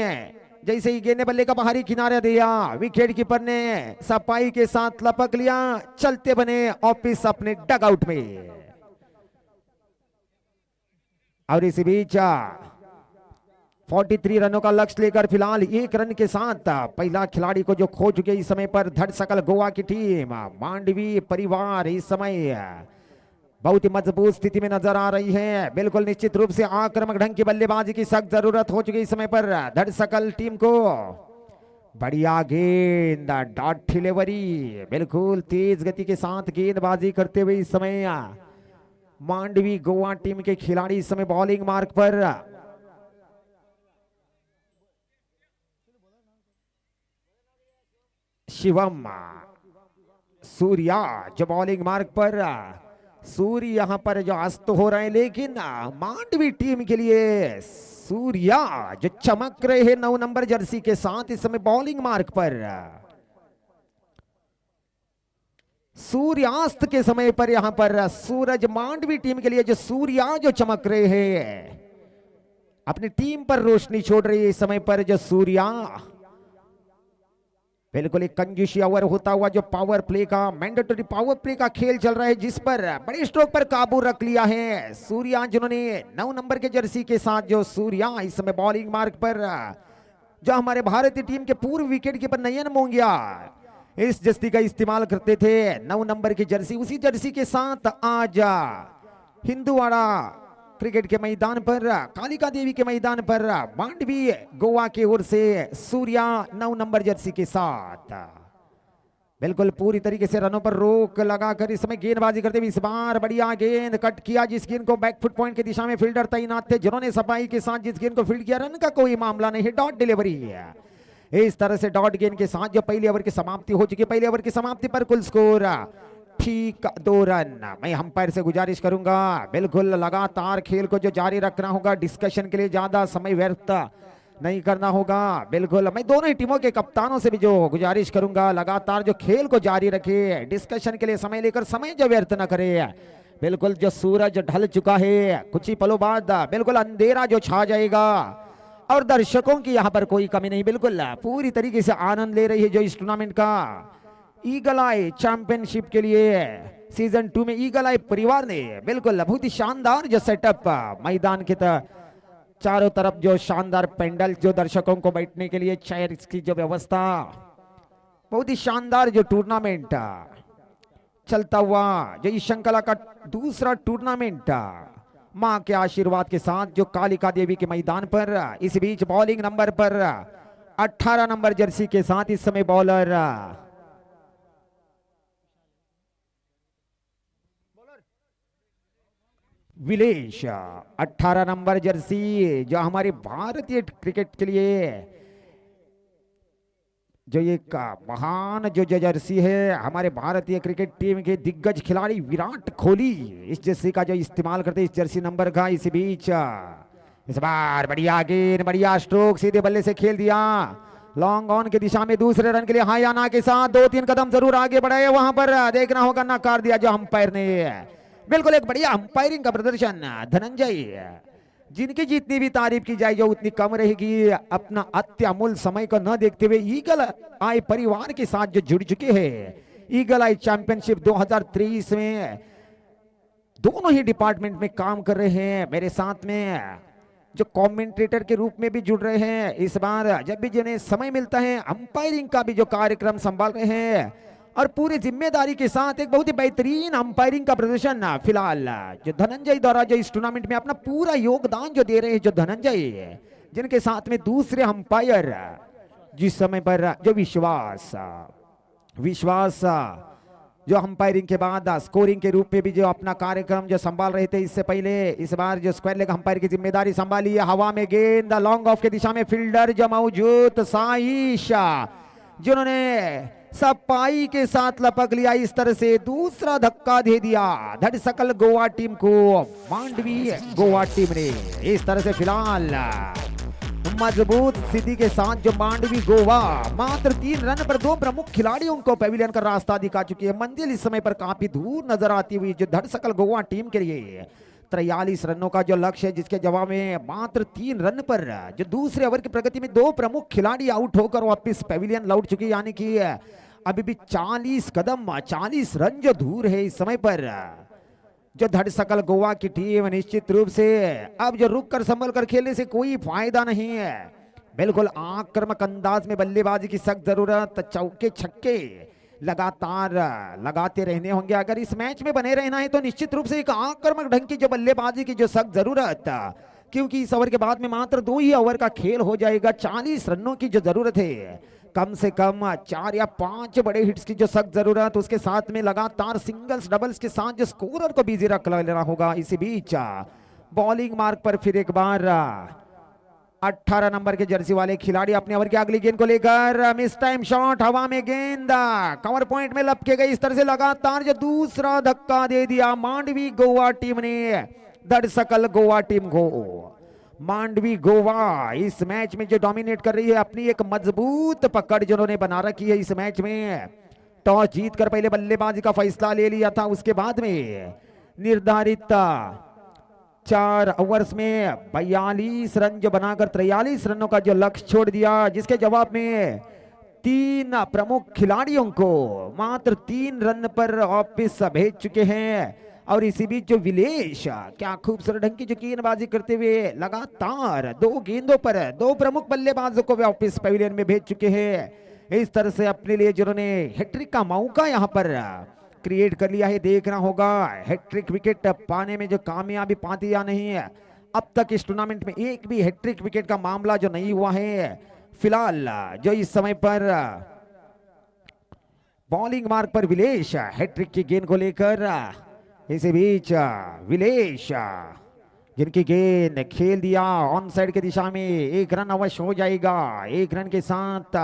जैसे ही गेंद बल्ले का बाहरी किनारा दिया विकेट कीपर ने सफाई के साथ लपक लिया, चलते बने ऑफिस अपने डग आउट में। और इसी बीच 43 रनों का लक्ष्य लेकर फिलहाल 1 रन के साथ पहला खिलाड़ी को जो खो चुके इस समय पर धड़सकल गोवा की टीम। मांडवी परिवार इस समय बहुत ही मजबूत स्थिति में नजर आ रही है। बिल्कुल निश्चित रूप से आक्रामक ढंग की बल्लेबाजी की सख्त जरूरत हो चुकी इस समय पर धड़सकल टीम को। बढ़िया गेंद, डॉट डिलीवरी, बिल्कुल तेज गति के साथ गेंदबाजी करते हुए इस समय मांडवी गोवा टीम के खिलाड़ी इस समय बॉलिंग मार्क पर। शिवम सूर्या जो बॉलिंग मार्ग पर। सूर्य यहां पर जो अस्त हो रहे हैं, लेकिन मांडवी टीम के लिए सूर्या जो चमक रहे हैं 9 नंबर जर्सी के साथ इस समय बॉलिंग मार्ग पर। सूर्यास्त के समय पर यहां पर सूरज मांडवी टीम के लिए जो सूर्या जो चमक रहे हैं, अपनी टीम पर रोशनी छोड़ रही है इस समय पर जो सूर्या। बिल्कुल एक कंजूसी ओवर होता हुआ जो पावर प्ले का मैंडेटरी पावर प्ले का खेल चल रहा है, जिस पर बड़े स्ट्रोक पर काबू रख लिया है सूर्या, जिन्होंने 9 नंबर के जर्सी के साथ जो सूर्या इस समय बॉलिंग मार्ग पर। जो हमारे भारतीय टीम के पूर्व विकेट कीपर नयन मोंगिया इस जर्सी का इस्तेमाल करते थे 9 नंबर की जर्सी, उसी जर्सी के साथ आज हिंदुवाड़ा क्रिकेट के मैदान पर, कालिका देवी के मैदान पर मांडवी गोवा की ओर से सूर्या 9 नंबर जर्सी के साथ बिल्कुल पूरी तरीके से रनों पर रोक लगाकर इस समय गेंदबाजी करते हुए इस बार बढ़िया गेंद कट किया, जिस गेंद को बैक फुट पॉइंट की दिशा में फील्डर तैनात थे, जिन्होंने सफाई के साथ जिस गेंद को फील्ड किया, रन का कोई मामला नहीं है, डॉट डिलीवरी है। इस तरह से डॉट गेंद के साथ जो पहले ओवर की समाप्ति हो चुकी है, पहले ओवर की समाप्ति पर कुल स्कोर ठीक 2 रन। मैं अंपायर से गुजारिश करूंगा बिल्कुल लगातार खेल को जो जारी रखना होगा, डिस्कशन के लिए ज्यादा समय व्यर्थ नहीं करना होगा। बिल्कुल मैं दोनों ही टीमों के कप्तानों से भी जो गुजारिश करूंगा, लगातार जो खेल को जारी रखे, डिस्कशन के लिए समय लेकर समय जो व्यर्थ न करे। बिल्कुल जो सूरज ढल चुका है, कुछ ही पलों बाद बिल्कुल अंधेरा जो छा जाएगा और दर्शकों की यहाँ पर कोई कमी नहीं, बिल्कुल पूरी तरीके से आनंद ले रही है जो इस टूर्नामेंट का ईगल आई चैंपियनशिप के लिए सीजन 2 में ईगल आई परिवार ने बिल्कुल बहुत ही शानदार जो सेटअप मैदान के चारों तरफ जो शानदार पेंडल, जो दर्शकों को बैठने के लिए चेयर की जो व्यवस्था, बहुत ही शानदार जो टूर्नामेंट चलता हुआ जो इस श्रृंखला का दूसरा टूर्नामेंट मां के आशीर्वाद के साथ जो कालिका देवी के मैदान पर। इस बीच बॉलिंग नंबर पर 18 नंबर जर्सी के साथ इस समय बॉलर विलेश 18 नंबर जर्सी जो हमारे भारतीय क्रिकेट के लिए जो एक महान जो जर्सी है, हमारे भारतीय क्रिकेट टीम के दिग्गज खिलाड़ी विराट कोहली इस जर्सी का जो इस्तेमाल करते इस जर्सी नंबर का। इस बीच इस बार बढ़िया गेंद, बढ़िया स्ट्रोक, सीधे बल्ले से खेल दिया लॉन्ग ऑन की दिशा में दूसरे रन के लिए हाई आना के साथ 2-3 कदम जरूर आगे बढ़ाए, वहां पर देखना होगा नकार दिया जो अंपायर ने। बिल्कुल एक बढ़िया अंपायरिंग का प्रदर्शन धनंजय, जिनकी जितनी भी तारीफ की जाए जो उतनी कम रहेगी। अपना अत्यामूल समय को न देखते हुए ईगल आई परिवार के साथ जो जुड़ चुके हैं, ईगल आई चैंपियनशिप 2023 में दोनों ही डिपार्टमेंट में काम कर रहे हैं, मेरे साथ में जो कमेंटेटर के रूप में भी जुड़ रहे हैं। इस बार जब भी जिन्हें समय मिलता है अंपायरिंग का भी जो कार्यक्रम संभाल रहे हैं और पूरी जिम्मेदारी के साथ एक बहुत ही बेहतरीन अंपायरिंग का प्रदर्शन फिलहाल जो धनंजय द्वारा जो इस टूर्नामेंट में अपना पूरा योगदान जो दे रहे हैं जो धनंजय, जिनके साथ में दूसरे अंपायर जिस समय पर जो विश्वास जो अंपायरिंग के बाद स्कोरिंग के रूप में भी जो अपना कार्यक्रम जो संभाल रहे थे, इससे पहले इस बार जो स्क्वायर लेग अंपायर की जिम्मेदारी संभाली है। हवा में गेंद लॉन्ग ऑफ की दिशा में फील्डर जो मौजूद साईशा, जिन्होंने सफाई के साथ लपक लिया, इस तरह से दूसरा धक्का दे दिया धड़सकल गोवा टीम को मांडवी गोवा टीम ने। इस तरह से फिलहाल मजबूत स्थिति के साथ जो मांडवी गोवा मात्र 3 रन पर 2 प्रमुख खिलाड़ियों को पेविलियन का रास्ता दिखा चुकी है। मंजिल इस समय पर काफी दूर नजर आती हुई जो धड़सकल गोवा टीम के लिए 43 रनों का जो लक्ष्य है, जिसके जवाब में मात्र 3 रन पर जो दूसरे ओवर की प्रगति में 2 प्रमुख खिलाड़ी आउट होकर वापिस पेविलियन लौट चुके, यानी कि अभी भी 40 कदम 40 रन जो दूर है इस समय पर जो धड़सकल गोवा की टीम। निश्चित रूप से अब जो रुक कर संभल कर खेलने से कोई फायदा नहीं है, बिल्कुल आक्रामक अंदाज में बल्लेबाजी की सख्त जरूरत, चौके छक्के लगातार लगाते रहने होंगे। अगर इस मैच में बने रहना है तो निश्चित रूप से एक आक्रामक ढंग की जो बल्लेबाजी की जो सख्त जरूरत, क्योंकि इस ओवर के बाद में मात्र 2 ही ओवर का खेल हो जाएगा, 40 रनों की जो जरूरत है। कम से कम 4 या 5 बड़े हिट्स की जो सख्त जरूरत, उसके साथ में लगातार सिंगल्स डबल्स के साथ जो स्कोरर को बिजी रख लेना होगा। इसी बीच बॉलिंग मार्क पर फिर एक बार 18 नंबर के जर्सी वाले खिलाड़ी अपने ओवर की अगली गेंद को लेकर मिस टाइम शॉट, हवा में गेंद कवर पॉइंट में लपके गई। इस तरह से लगातार जो दूसरा धक्का दे दिया मांडवी गोवा टीम ने दरअसल गोवा टीम को। मांडवी गोवा इस मैच में जो डोमिनेट कर रही है, अपनी एक मजबूत पकड़ जिन्होंने बना रखी है इस मैच में। टॉस जीतकर पहले बल्लेबाजी का फैसला ले लिया था, उसके बाद में निर्धारित 4 ओवर्स में 42 रन जो बनाकर 43 रनों का जो लक्ष्य छोड़ दिया, जिसके जवाब में 3 प्रमुख खिलाड़ियों को मात्र 3 रन पर वापिस भेज चुके हैं। और इसी बीच जो विलेश क्या खूबसूरत ढंग की जो गेंदबाजी करते हुए लगातार 2 गेंदों पर 2 प्रमुख बल्लेबाजों को वापिस पवेलियन में भेज चुके हैं। इस तरह से अपने लिए जिन्होंने हैट्रिक का मौका यहां पर क्रिएट कर लिया है। देखना होगा हैट्रिक विकेट पाने में जो कामयाबी पाती या नहीं है। अब तक इस टूर्नामेंट में एक भी हैट्रिक विकेट का मामला जो नहीं हुआ है। फिलहाल जो इस समय पर बॉलिंग मार्ग पर विलेश हैट्रिक की गेंद को लेकर, इसी बीच विलेश जिनकी गेंद खेल दिया ऑन साइड की दिशा में, 1 रन अवश्य हो जाएगा। 1 रन के साथ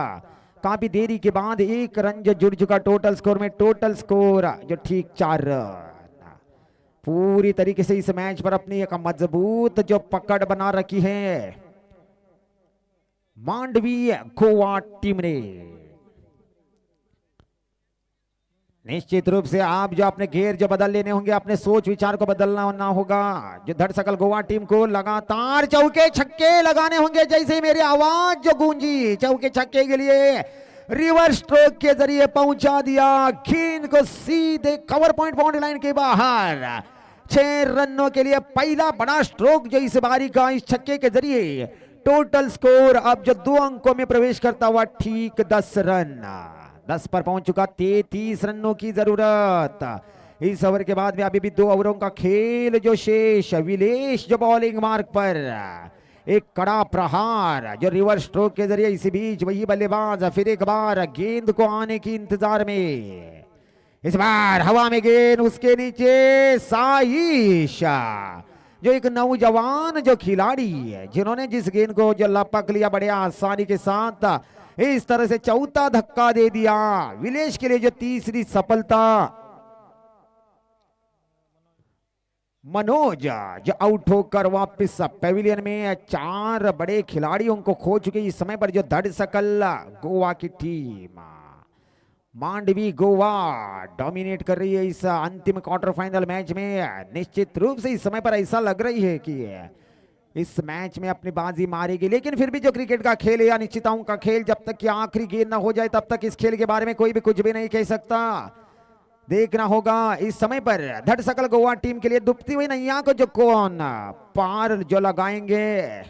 काफी देरी के बाद 1 रन जो जुड़ चुका टोटल स्कोर में। टोटल स्कोर जो ठीक 4 रन। पूरी तरीके से इस मैच पर अपनी एक मजबूत जो पकड़ बना रखी है मांडवी गोवा टीम ने। निश्चित रूप से आप जो अपने घेर जो बदल लेने होंगे, अपने सोच विचार को बदलना होगा। जो धड़सकल गोवा टीम को लगातार चौके छक्के लगाने होंगे। जैसे मेरी आवाज जो गूंजी चौके छक्के के लिए, रिवर्स स्ट्रोक के जरिए पहुंचा दिया गेंद को सीधे कवर पॉइंट बाउंड्री लाइन के बाहर। 6 रनों के लिए पहला बड़ा स्ट्रोक जो इस बारी का इस छक्के के जरिए। टोटल स्कोर अब जो 2 अंकों में प्रवेश करता हुआ ठीक 10 रन। 10 पर पहुंच चुका। 33 रनों की जरूरत। इस ओवर के बाद में अभी भी 2 ओवरों का खेल जो शेष। विलेश जो बॉलिंग मार्ग पर एक कड़ा प्रहार जो रिवर्स स्ट्रोक के जरिए। इसी बीच वही बल्लेबाज फिर एक बार गेंद को आने की इंतजार में। इस बार हवा में गेंद, उसके नीचे साइश जो एक नौजवान जो खिलाड़ी है, जिन्होंने जिस गेंद को जो लपक लिया बड़े आसानी के साथ। इस तरह से चौथा धक्का दे दिया विलेश के लिए जो तीसरी सफलता। मनोज जो आउट होकर वापस पवेलियन में 4 बड़े खिलाड़ियों को खो चुके। इस समय पर जो धड़सकल गोवा की टीम मांडवी गोवा डोमिनेट कर रही है इस अंतिम क्वार्टर फाइनल मैच में। निश्चित रूप से इस समय पर ऐसा लग रही है कि इस मैच में अपनी बाजी मारेगी। लेकिन फिर भी जो क्रिकेट का खेल है या निश्चिताओं का खेल, जब तक कि आखिरी गेंद ना हो जाए तब तक इस खेल के बारे में कोई भी कुछ भी नहीं कह सकता। देखना होगा इस समय पर धड़सकल गोवा टीम के लिए डूबती हुई नैया को जो कौन पार जो लगाएंगे,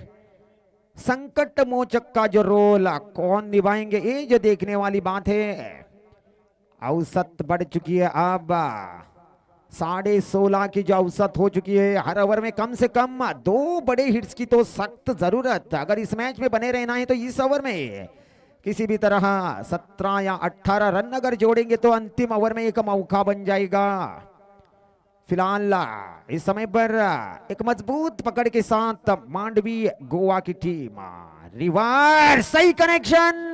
संकट मोचक का जो रोल कौन निभाएंगे, ये जो देखने वाली बात है। औसत बढ़ चुकी है अब 16.5 की जो औसत हो चुकी है। हर ओवर में कम से कम 2 बड़े हिट्स की तो सख्त जरूरत। अगर इस मैच में बने रहना है तो इस ओवर में किसी भी तरह 17 या 18 रन अगर जोड़ेंगे तो अंतिम ओवर में एक मौका बन जाएगा। फिलहाल इस समय पर एक मजबूत पकड़ के साथ मांडवी गोवा की टीम। रिवर्स सही कनेक्शन,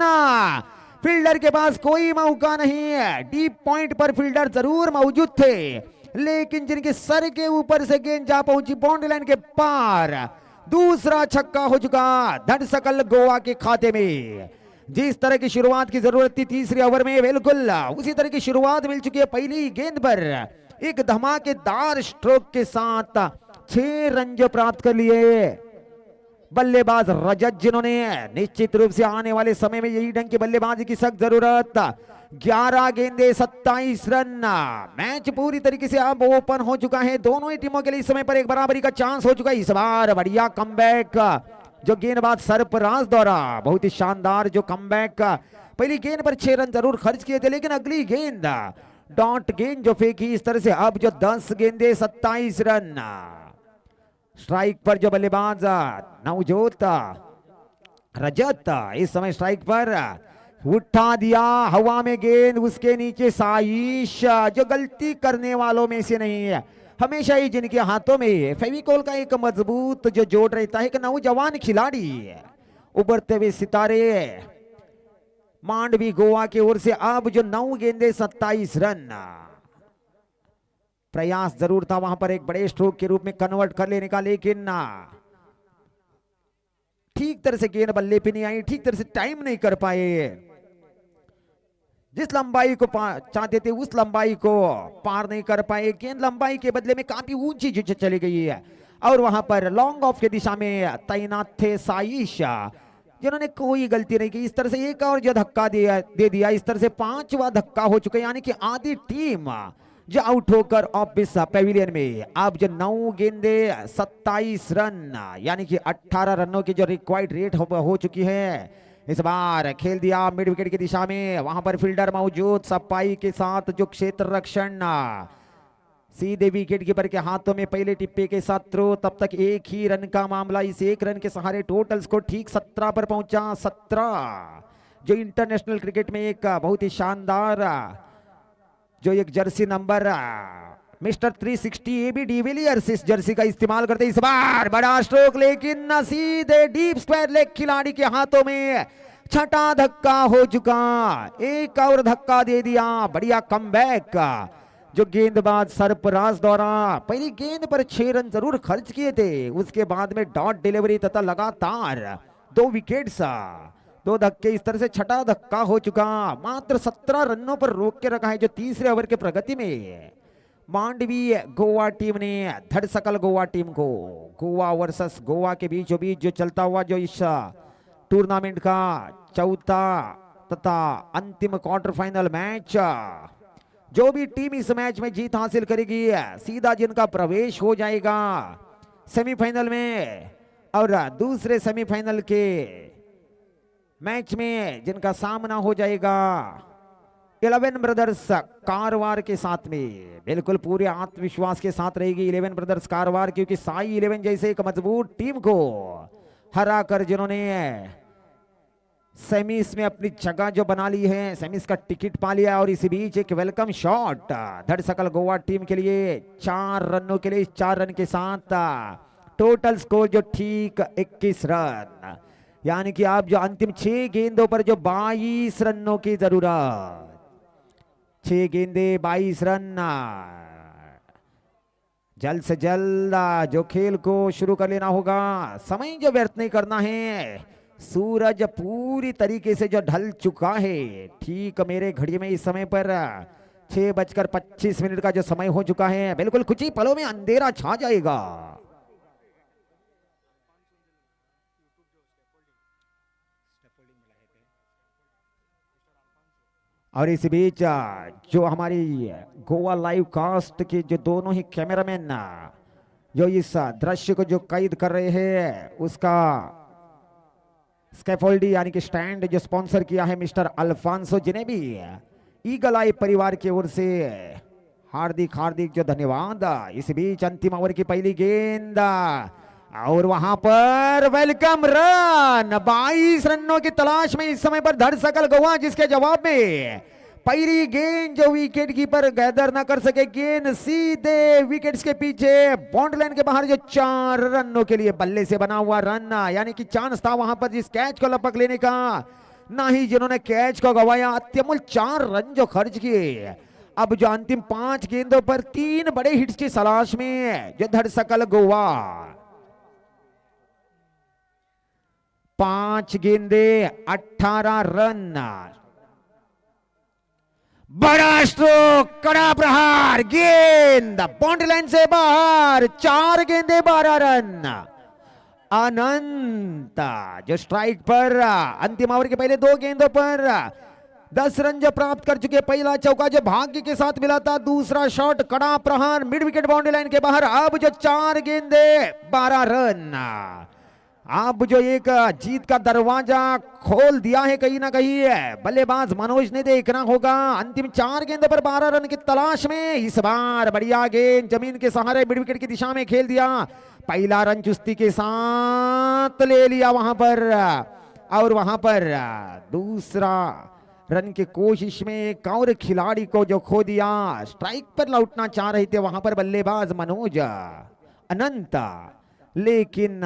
फील्डर के पास कोई मौका नहीं है। डीप पॉइंट पर फील्डर जरूर मौजूद थे, लेकिन जिनके सर के ऊपर से गेंद जा पहुंची बाउंड्री लाइन के पार। दूसरा छक्का हो चुका धड़सकल गोवा के खाते में। जिस तरह की शुरुआत की जरूरत थी तीसरे ओवर में, बिल्कुल उसी तरह की शुरुआत मिल चुकी है। पहली गेंद पर एक धमाकेदार स्ट्रोक के साथ 6 रन जो प्राप्त कर लिए बल्लेबाज रजत, जिन्होंने निश्चित रूप से आने वाले समय में यही ढंग की बल्लेबाजी की सख्त जरूरत। 11 गेंदे 27 रन। मैच पूरी तरीके से अब ओपन हो चुका है। दोनों ही टीमों के लिए इस समय पर एक बराबरी का चांस हो चुका है। इस बार बढ़िया कमबैक जो गेंदबाज सरफराज द्वारा, बहुत ही शानदार जो कमबैक। पहली गेंद पर 6 रन जरूर खर्च किए थे, लेकिन अगली गेंद डॉट गेंद जो फेंकी। इस तरह से अब जो 10 गेंदे 27 रन। स्ट्राइक पर जो बल्लेबाज नवजोत रजत इस समय स्ट्राइक पर उठा दिया हवा में गेंद, उसके नीचे साइश, जो गलती करने वालों में से नहीं है। हमेशा ही जिनके हाथों में फेविकोल का एक मजबूत जो जोड़ रहता है, एक नौजवान खिलाड़ी, उभरते हुए सितारे मांडवी गोवा की ओर से अब जो 9 गेंदे 27 रन। प्रयास जरूर था वहां पर एक बड़े स्ट्रोक के रूप में कन्वर्ट कर लेने का, लेकिन ठीक तरह से गेंद बल्ले पे नहीं आई, ठीक तरह से टाइम नहीं कर पाए। जिस लंबाई को चाहते थे उस लंबाई को पार नहीं कर पाए। गेंद लंबाई के बदले में काफी ऊंची चली गई है और वहां पर लॉन्ग ऑफ के दिशा में तैनात थे साइश, जिन्होंने कोई गलती नहीं की। इस तरह से एक और जो धक्का दे दिया, इस तरह से 5वां धक्का हो चुका है, यानी कि आधी टीम जो आउट होकर ऑफिस पेविलियन में। अब जो 9 गेंदे 27 रन, यानी कि 18 रनों की जो रिक्वायर्ड रेट हो चुकी है। इस बार खेल दिया मिड विकेट की दिशा में, वहां पर फील्डर मौजूद, सफाई के साथ जो क्षेत्र रक्षण सीधे विकेट कीपर के हाथों में पहले टिप्पे के साथ थ्रो। तब तक एक ही रन का मामला, इस एक रन के सहारे टोटल स्कोर ठीक 17 पर पहुंचा। 17 जो इंटरनेशनल क्रिकेट में एक बहुत ही शानदार जो एक jersey number mister 360 AB de Villiers इस जर्सी का इस्तेमाल करते। इस बार बड़ा स्ट्रोक, लेकिन सीधे डीप स्क्वायर लेग खिलाड़ी के हाथों में छठा धक्का हो चुका। एक और धक्का दे दिया, बढ़िया कमबैक जो गेंदबाज सरफराज द्वारा पहली गेंद पर 6 रन जरूर खर्च किए थे, उसके बाद में डॉट डिलीवरी तथा लगातार 2 विकेट्स, 2 धक्के, इस तरह से छठा धक्का हो चुका। मात्र 17 रनों पर रोक के रखा है जो तीसरे ओवर के प्रगति में मांडवी गोवा टीम ने धड़सकल गोवा टीम को। गोवा वर्सेस गोवा के बीचों बीच जो चलता हुआ जो इस टूर्नामेंट का चौथा तथा अंतिम क्वार्टर फाइनल मैच, जो भी टीम इस मैच में जीत हासिल करेगी सीधा जिनका प्रवेश हो जाएगा सेमीफाइनल में, और दूसरे सेमीफाइनल के मैच में जिनका सामना हो जाएगा 11 ब्रदर्स कारवार के साथ में। बिल्कुल पूरे आत्मविश्वास के साथ रहेगी 11 ब्रदर्स कारवार, क्योंकि साई 11 जैसे एक मजबूत टीम को हरा कर जिन्होंने सेमीज में अपनी जगह जो बना ली है, सेमीज का टिकट पा लिया। और इसी बीच एक वेलकम शॉट धड़सकल गोवा टीम के लिए 4 रनों के लिए, 4 रन के साथ टोटल स्कोर जो ठीक 21 रन, यानी कि आप जो अंतिम 6 गेंदों पर जो 22 रनों की जरूरत, 6 गेंदे 22 रन। जल्द से जल्द जो खेल को शुरू कर लेना होगा, समय जो व्यर्थ नहीं करना है। सूरज पूरी तरीके से जो ढल चुका है, ठीक मेरे घड़ी में इस समय पर 6:25 का जो समय हो चुका है। बिल्कुल कुछ ही पलों में अंधेरा छा जाएगा। और इस बीच जो हमारी गोवा लाइव कास्ट के जो दोनों ही कैमरामैन जो इस दृश्य को जो कैद कर रहे हैं, उसका स्कैफोल्डी यानी कि स्टैंड जो स्पॉन्सर किया है मिस्टर अल्फांसो, जिन्हें भी ईगल आई परिवार की ओर से हार्दिक हार्दिक जो धन्यवाद। इस बीच अंतिम ओवर की पहली गेंद और वहां पर वेलकम रन, 22 रनों की तलाश में इस समय पर धड़सकल गोवा, जिसके जवाब में पहली गेंद जो विकेट कीपर गैदर ना कर सके, गेंद सीधे विकेट्स के पीछे बाउंड्री लाइन के बाहर जो 4 रनों के लिए बल्ले से बना हुआ रन, यानी कि चांस था वहां पर जिस कैच को लपक लेने का, ना ही जिन्होंने कैच को गवाया। अत्यमूल 4 रन जो खर्च किए। अब जो अंतिम 5 गेंदों पर 3 बड़े हिट्स की तलाश में जो धड़सकल गोवा, 5 गेंदे 18 रन, बड़ा स्ट्रोक, कड़ा प्रहार, गेंद बाउंड्री लाइन से बाहर, 4 गेंदे 12 रन। अनंत जो स्ट्राइक पर अंतिम ओवर के पहले 2 गेंदों पर 10 रन जो प्राप्त कर चुके। पहला चौका जो भाग्य के साथ मिला था, दूसरा शॉट कड़ा प्रहार मिड विकेट बाउंड्री लाइन के बाहर। अब जो 4 गेंदे 12 रन, अब जो एक जीत का दरवाजा खोल दिया है कहीं ना कहीं बल्लेबाज मनोज ने देखना होगा। अंतिम 4 गेंदों पर 12 रन की तलाश में इस बार बढ़िया गेंद जमीन के सहारे मिड विकेट की दिशा में खेल दिया। पहला रन चुस्ती के साथ ले लिया वहां पर, और वहां पर दूसरा रन की कोशिश में एक और खिलाड़ी को जो खो दिया, स्ट्राइक पर लौटना चाह रहे थे वहां पर बल्लेबाज मनोज अनंत, लेकिन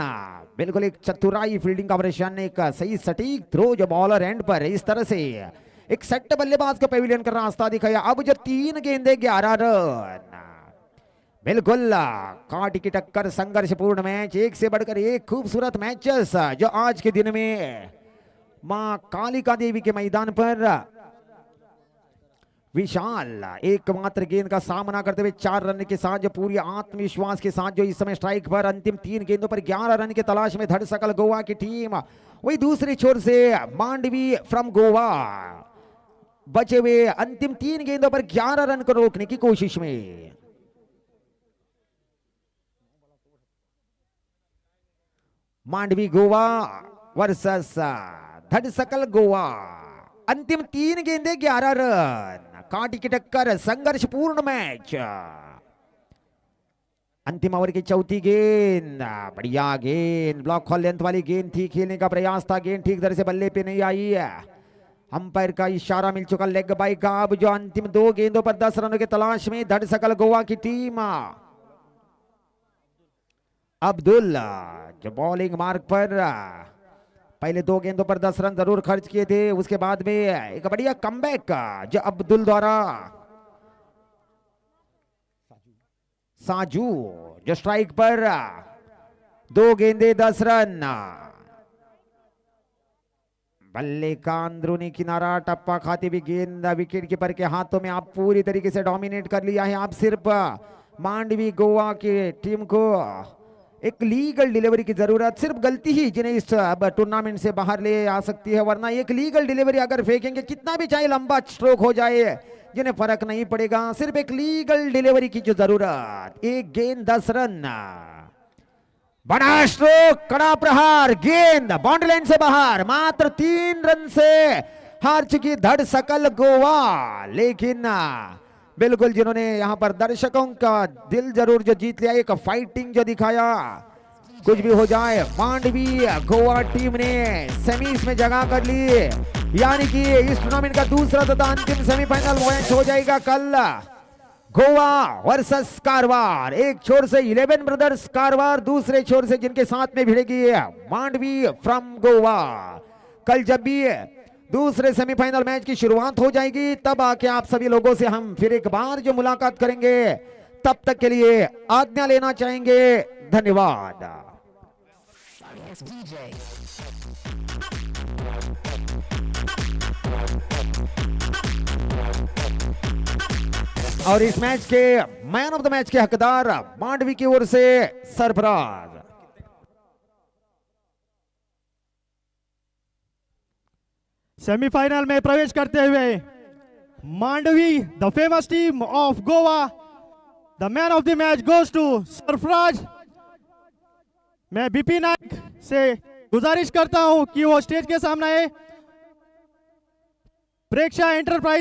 बिल्कुल एक चतुराई फील्डिंग ऑपरेशन, एक सही सटीक थ्रो जो बॉलर एंड पर इस तरह से एक सेट बल्लेबाज को पेविलियन का रास्ता दिखाया। अब जो 3 गेंदे 11 रन, बिल्कुल काटी की टक्कर, संघर्षपूर्ण मैच, एक से बढ़कर एक खूबसूरत मैचेस जो आज के दिन में मां कालिका देवी के मैदान पर विशाल एकमात्र गेंद का सामना करते हुए 4 रन के साथ जो पूरी आत्मविश्वास के साथ जो इस समय स्ट्राइक पर, अंतिम 3 गेंदों पर 11 रन के तलाश में धड़सकल गोवा की टीम। वही दूसरी छोर से मांडवी फ्रॉम गोवा बचे हुए अंतिम 3 गेंदों पर 11 रन को रोकने की कोशिश में। मांडवी गोवा वर्सेस धड़सकल गोवा, अंतिम 3 गेंदे 11 रन, काटी की टक्कर, संघर्षपूर्ण मैच। अंतिम ओवर की चौथी गेंद, बढ़िया गेंद, ब्लॉक हॉल लेंथ वाली गेंद थी, खेलने का प्रयास था, गेंद ठीक तरह से बल्ले पे नहीं आई है, अंपायर का इशारा मिल चुका लेग बाई का। अब जो अंतिम 2 गेंदों पर 10 रनों की तलाश में धड़सकल गोवा की टीम। अब्दुल जो बॉलिंग मार्ग पर पहले 2 गेंदों पर 10 रन जरूर खर्च किए थे, उसके बाद में एक बढ़िया कमबैक जो अब्दुल द्वारा। साजू जो स्ट्राइक पर 2 गेंदे 10 रन, बल्ले का अंदरूनी किनारा, टप्पा खाती हुई गेंद विकेट कीपर के हाथों में। आप पूरी तरीके से डोमिनेट कर लिया है। आप सिर्फ मांडवी गोवा की टीम को एक लीगल डिलीवरी की जरूरत, सिर्फ गलती ही जिन्हें इस टूर्नामेंट से बाहर ले आ सकती है, वरना एक लीगल डिलीवरी अगर फेंकेंगे कितना भी चाहे लंबा स्ट्रोक हो जाए जिन्हें फर्क नहीं पड़ेगा। सिर्फ एक लीगल डिलीवरी की जो जरूरत। 1 गेंद 10 रन, बड़ा स्ट्रोक, कड़ा प्रहार, गेंद बाउंड्री लाइन से बाहर, मात्र 3 रन से हार चुकी धड़सकल गोवा। लेकिन बिल्कुल जिन्होंने यहां पर दर्शकों का दिल जरूर जो जीत लिया, एक फाइटिंग जो दिखाया, कुछ भी हो जाए मांडवी गोवा टीम ने सेमीज में जगह कर ली, यानी कि इस टूर्नामेंट का दूसरा तथा अंतिम सेमीफाइनल मैच हो जाएगा कल गोवा वर्सेस कारवार। एक छोर से 11 ब्रदर्स कारवार, दूसरे छोर से जिनके साथ में भिड़ेगी मांडवी फ्रॉम गोवा। कल जब भी दूसरे सेमीफाइनल मैच की शुरुआत हो जाएगी तब आके आप सभी लोगों से हम फिर एक बार जो मुलाकात करेंगे, तब तक के लिए आज्ञा लेना चाहेंगे। धन्यवाद। और इस मैच के मैन ऑफ द मैच के हकदार मांडवी की ओर से सरफराज। सेमीफाइनल में प्रवेश करते हुए Mandvi the famous team of Goa, the man of the match goes to Sarfaraz. मैं बीपी नायक से गुजारिश करता हूं कि वो स्टेज के सामने आए। प्रेक्षा एंटरप्राइज